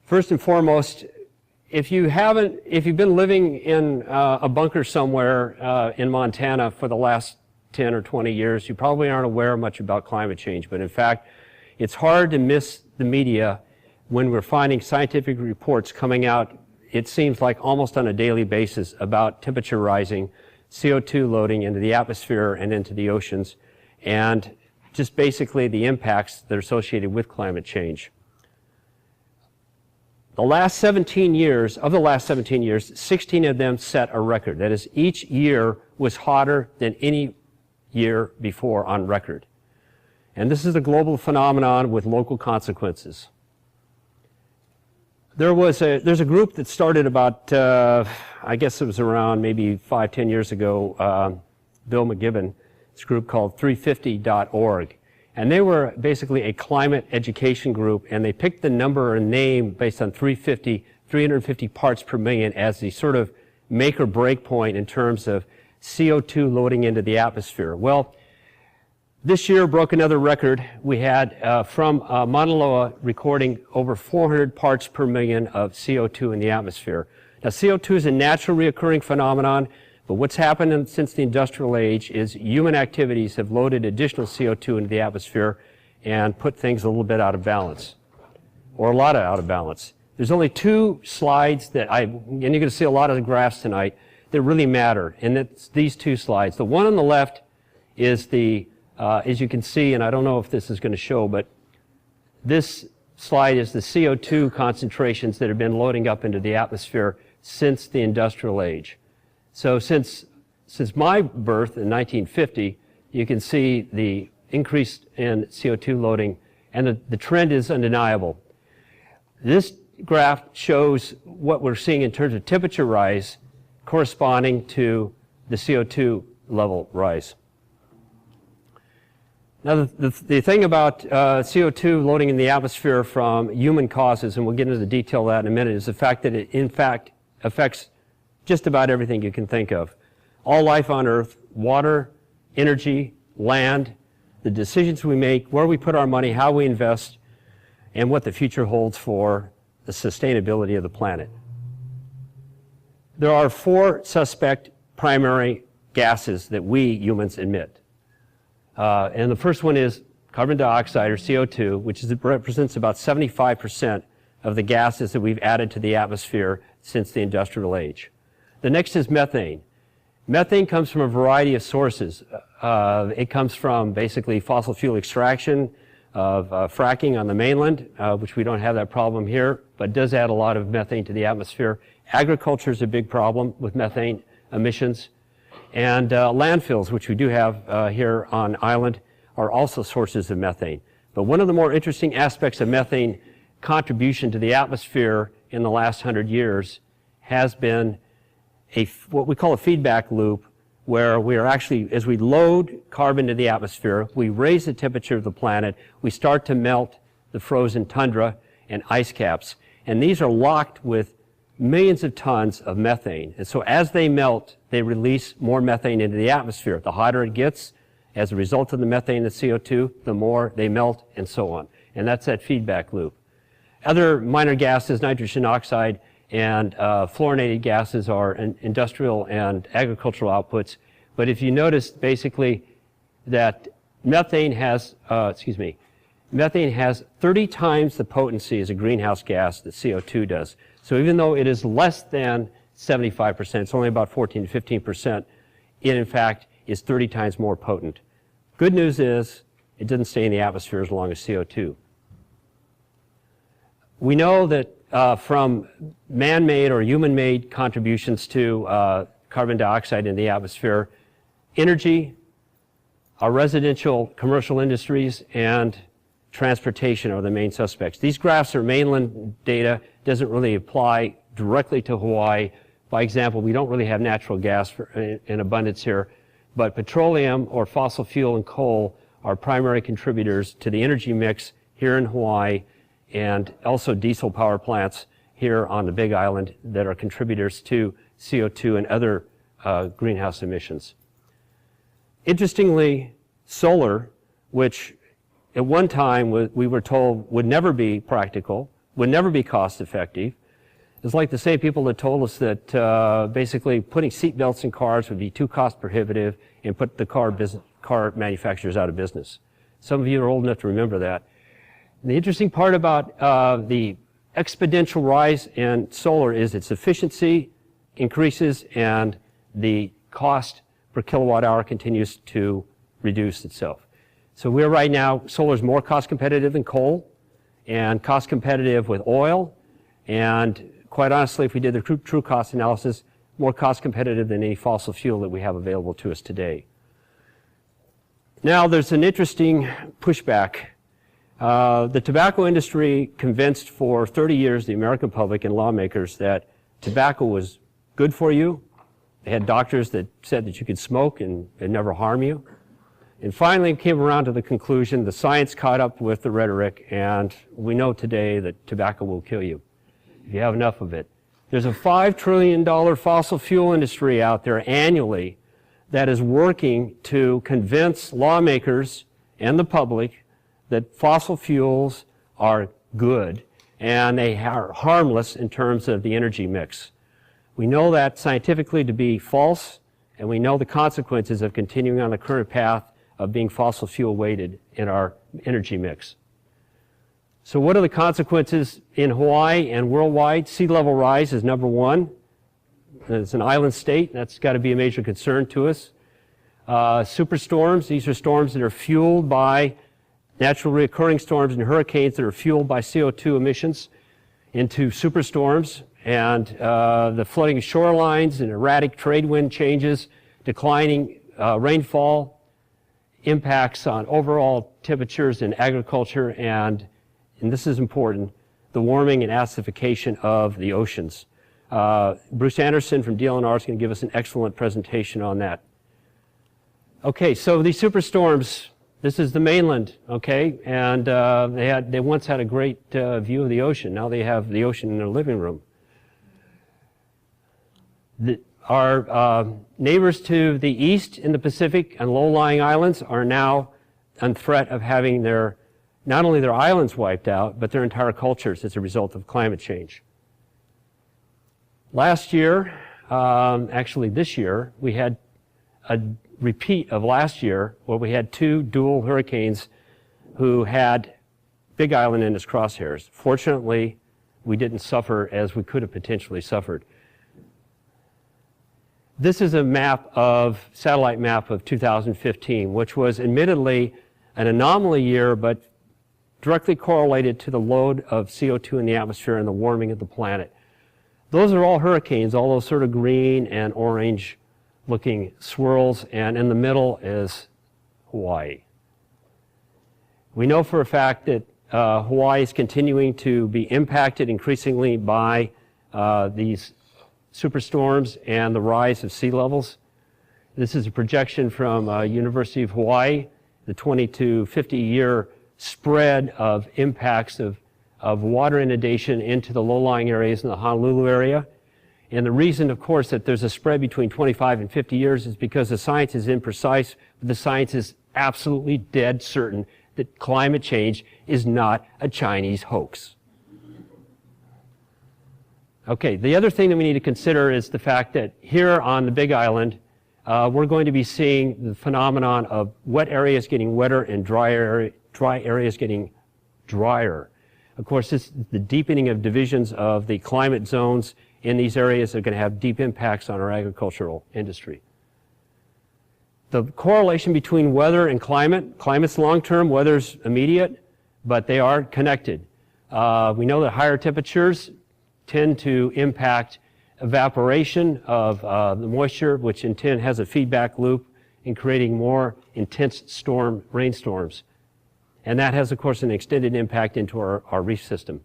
First and foremost, if you've been living in a bunker somewhere in Montana for the last 10 or 20 years, you probably aren't aware much about climate change. But in fact, it's hard to miss the media when we're finding scientific reports coming out, it seems like almost on a daily basis, about temperature rising, CO2 loading into the atmosphere and into the oceans, and just basically the impacts that are associated with climate change. Of the last 17 years, 16 of them set a record. That is, each year was hotter than any year before on record. And this is a global phenomenon with local consequences. There's a group that started about, I guess it was around maybe 5-10 years ago, Bill McGibbon, this group called 350.org. And they were basically a climate education group, and they picked the number and name based on 350 parts per million as the sort of make or break point in terms of CO2 loading into the atmosphere. Well, this year broke another record. We had from Mauna Loa recording over 400 parts per million of CO2 in the atmosphere. Now, CO2 is a natural reoccurring phenomenon, but what's happened since the industrial age is human activities have loaded additional CO2 into the atmosphere and put things a little bit out of balance, or a lot out of balance. There's only two slides and you're going to see a lot of the graphs tonight that really matter, and it's these two slides. The one on the left is as you can see, and I don't know if this is going to show, but this slide is the CO2 concentrations that have been loading up into the atmosphere since the industrial age. So since my birth in 1950, you can see the increase in CO2 loading, and the trend is undeniable. This graph shows what we're seeing in terms of temperature rise corresponding to the CO2 level rise. Now, the thing about CO2 loading in the atmosphere from human causes, and we'll get into the detail of that in a minute, is the fact that it, in fact, affects just about everything you can think of. All life on Earth, water, energy, land, the decisions we make, where we put our money, how we invest, and what the future holds for the sustainability of the planet. There are 4 suspect primary gases that we humans emit. And the first one is carbon dioxide, or CO2, which represents about 75% of the gases that we've added to the atmosphere since the industrial age. The next is methane. Methane comes from a variety of sources. It comes from basically fossil fuel extraction, of fracking on the mainland, which we don't have that problem here, but does add a lot of methane to the atmosphere. Agriculture is a big problem with methane emissions. And landfills, which we do have here on island, are also sources of methane. But one of the more interesting aspects of methane contribution to the atmosphere in the last 100 years has been what we call a feedback loop, where we are actually, as we load carbon to the atmosphere, we raise the temperature of the planet, we start to melt the frozen tundra and ice caps. And these are locked with millions of tons of methane. And so as they melt, they release more methane into the atmosphere. The hotter it gets, as a result of the methane and CO2, the more they melt, and so on. And that's that feedback loop. Other minor gases, nitrogen oxide and fluorinated gases, are industrial and agricultural outputs. But if you notice, basically, that methane has 30 times the potency as a greenhouse gas that CO2 does. So even though it is less than 75%, it's only about 14 to 15%, it in fact is 30 times more potent. Good news is it doesn't stay in the atmosphere as long as CO2. We know that from man-made or human-made contributions to carbon dioxide in the atmosphere, energy, our residential commercial industries, and transportation are the main suspects. These graphs are mainland data, doesn't really apply directly to Hawaii. By example, we don't really have natural gas in abundance here, but petroleum or fossil fuel and coal are primary contributors to the energy mix here in Hawaii, and also diesel power plants here on the Big Island that are contributors to CO2 and other greenhouse emissions. Interestingly, solar, which at one time we were told would never be practical, would never be cost effective. It's like the same people that told us that basically putting seat belts in cars would be too cost prohibitive and put the car manufacturers out of business. Some of you are old enough to remember that. And the interesting part about the exponential rise in solar is its efficiency increases and the cost per kilowatt hour continues to reduce itself. So we're right now, solar is more cost competitive than coal and cost competitive with oil, and quite honestly, if we did the true cost analysis, more cost competitive than any fossil fuel that we have available to us today. Now, there's an interesting pushback. The tobacco industry convinced for 30 years the American public and lawmakers that tobacco was good for you. They had doctors that said that you could smoke and it'd never harm you. And finally came around to the conclusion, the science caught up with the rhetoric, and we know today that tobacco will kill you if you have enough of it. There's a $5 trillion fossil fuel industry out there annually that is working to convince lawmakers and the public that fossil fuels are good and they are harmless in terms of the energy mix. We know that scientifically to be false, and we know the consequences of continuing on the current path of being fossil fuel weighted in our energy mix. So what are the consequences in Hawaii and worldwide? Sea level rise is number one. It's an island state. That's got to be a major concern to us. Superstorms, these are storms that are fueled by naturally occurring storms and hurricanes that are fueled by CO2 emissions into superstorms, and the flooding of shorelines and erratic trade wind changes, declining rainfall, impacts on overall temperatures in agriculture, and this is important, the warming and acidification of the oceans. Bruce Anderson from DLNR is going to give us an excellent presentation on that. Okay, so these superstorms, this is the mainland, okay, and they once had a great view of the ocean. Now they have the ocean in their living room. Our neighbors to the east in the Pacific and low-lying islands are now on threat of having not only their islands wiped out, but their entire cultures as a result of climate change. Last year, actually this year, we had a repeat of last year where we had two dual hurricanes who had Big Island in its crosshairs. Fortunately, we didn't suffer as we could have potentially suffered. This is a satellite map of 2015, which was admittedly an anomaly year, but directly correlated to the load of CO2 in the atmosphere and the warming of the planet. Those are all hurricanes, all those sort of green and orange looking swirls, and in the middle is Hawaii. We know for a fact that Hawaii is continuing to be impacted increasingly by these superstorms and the rise of sea levels. This is a projection from University of Hawaii, the 20 to 50 year spread of impacts of water inundation into the low-lying areas in the Honolulu area. And the reason, of course, that there's a spread between 25 and 50 years is because the science is imprecise, but the science is absolutely dead certain that climate change is not a Chinese hoax. Okay, the other thing that we need to consider is the fact that here on the Big Island, we're going to be seeing the phenomenon of wet areas getting wetter and dry areas getting drier. Of course, the deepening of divisions of the climate zones in these areas are going to have deep impacts on our agricultural industry. The correlation between weather and climate's long-term, weather's immediate, but they are connected. We know that higher temperatures tend to impact evaporation of the moisture, which in turn has a feedback loop in creating more intense rainstorms. And that has, of course, an extended impact into our reef system.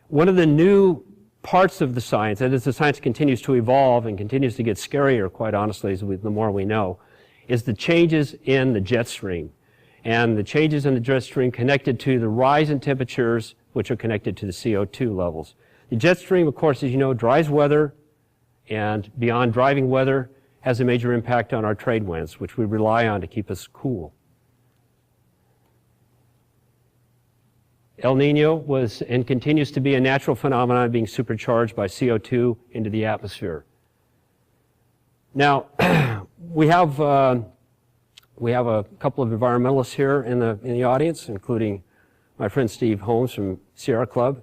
One of the new parts of the science, and as the science continues to evolve and continues to get scarier, quite honestly, the more we know, is the changes in the jet stream. And the changes in the jet stream connected to the rise in temperatures, which are connected to the CO2 levels. The jet stream, of course, as you know, dries weather, and beyond driving weather, has a major impact on our trade winds, which we rely on to keep us cool. El Nino was and continues to be a natural phenomenon being supercharged by CO2 into the atmosphere. Now, we have a couple of environmentalists here in the audience, including my friend Steve Holmes from Sierra Club.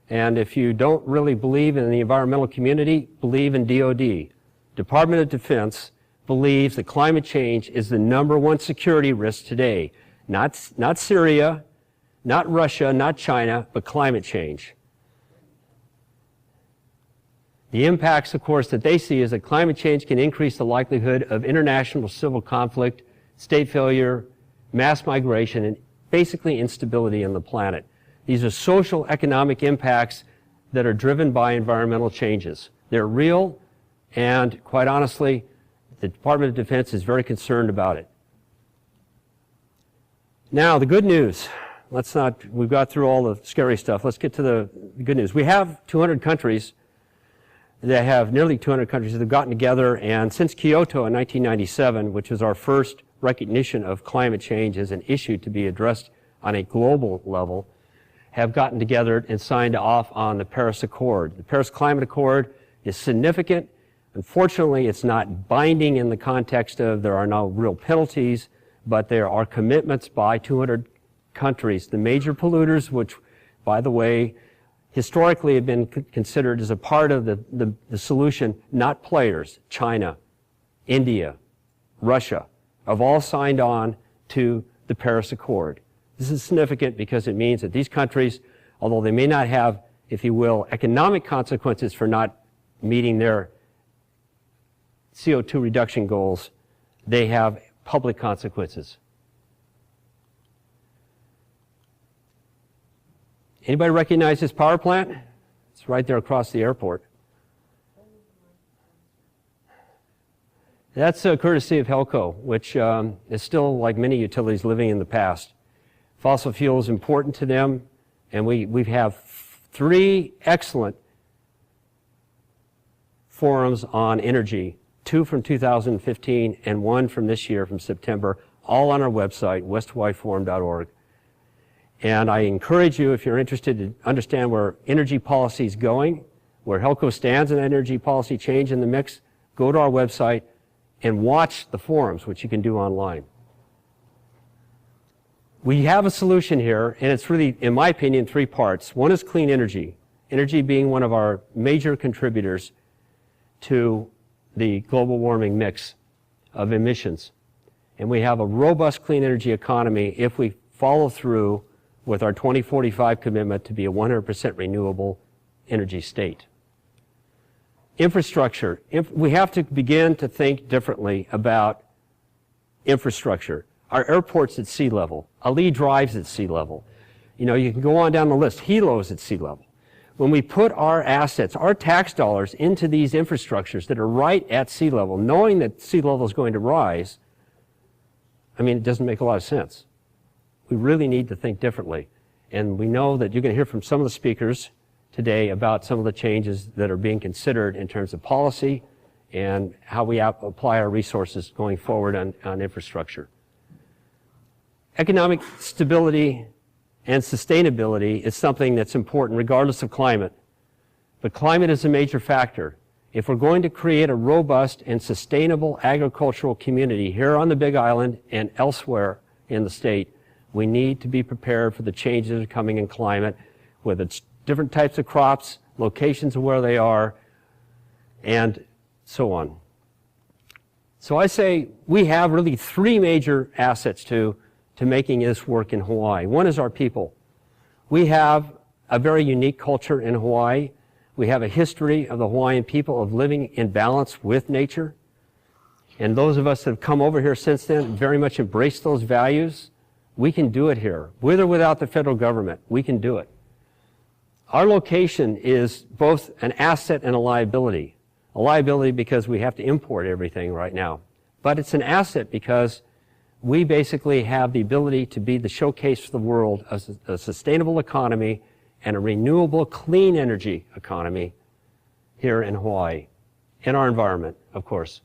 And if you don't really believe in the environmental community, believe in DOD. Department of Defense believes that climate change is the #1 security risk today. Not Syria, not Russia, not China, but climate change. The impacts, of course, that they see is that climate change can increase the likelihood of international civil conflict, state failure, mass migration, and basically instability on the planet. These are social economic impacts that are driven by environmental changes. They're real, and quite honestly, the Department of Defense is very concerned about it. Now, the good news. We've got through all the scary stuff. Let's get to the good news. We have 200 countries that have nearly 200 countries that have gotten together, and since Kyoto in 1997, which was our first recognition of climate change as an issue to be addressed on a global level, have gotten together and signed off on the Paris Accord. The Paris Climate Accord is significant. Unfortunately, it's not binding in the context of there are no real penalties, but there are commitments by 200 countries, the major polluters, which, by the way, historically have been considered as a part of the solution, not players. China, India, Russia have all signed on to the Paris Accord. This is significant because it means that these countries, although they may not have, if you will, economic consequences for not meeting their CO2 reduction goals, they have public consequences. Anybody recognize this power plant? It's right there across the airport. That's courtesy of Helco, which is still, like many utilities, living in the past. Fossil fuel is important to them, and we have 3 excellent forums on energy, 2 from 2015 and 1 from this year, from September, all on our website, westhawaiiforum.org. And I encourage you, if you're interested to understand where energy policy is going, where Helco stands in energy policy change in the mix, go to our website and watch the forums, which you can do online. We have a solution here, and it's really, in my opinion, 3 parts. One is clean energy, energy being one of our major contributors to the global warming mix of emissions. And we have a robust clean energy economy if we follow through with our 2045 commitment to be a 100% renewable energy state. Infrastructure. We have to begin to think differently about infrastructure. Our airport's at sea level. Ali Drive's at sea level. You know, you can go on down the list. Hilo's at sea level. When we put our assets, our tax dollars into these infrastructures that are right at sea level, knowing that sea level is going to rise, I mean, it doesn't make a lot of sense. We really need to think differently. And we know that you're going to hear from some of the speakers today about some of the changes that are being considered in terms of policy and how we apply our resources going forward on infrastructure. Economic stability and sustainability is something that's important regardless of climate. But climate is a major factor. If we're going to create a robust and sustainable agricultural community here on the Big Island and elsewhere in the state, we need to be prepared for the changes that are coming in climate, with its different types of crops, locations of where they are, and so on. So I say we have really 3 major assets to making this work in Hawaii. One is our people. We have a very unique culture in Hawaii. We have a history of the Hawaiian people of living in balance with nature. And those of us that have come over here since then very much embrace those values. We can do it here. With or without the federal government, we can do it. Our location is both an asset and a liability. A liability because we have to import everything right now. But it's an asset because we basically have the ability to be the showcase for the world of a sustainable economy and a renewable, clean energy economy here in Hawaii, in our environment, of course.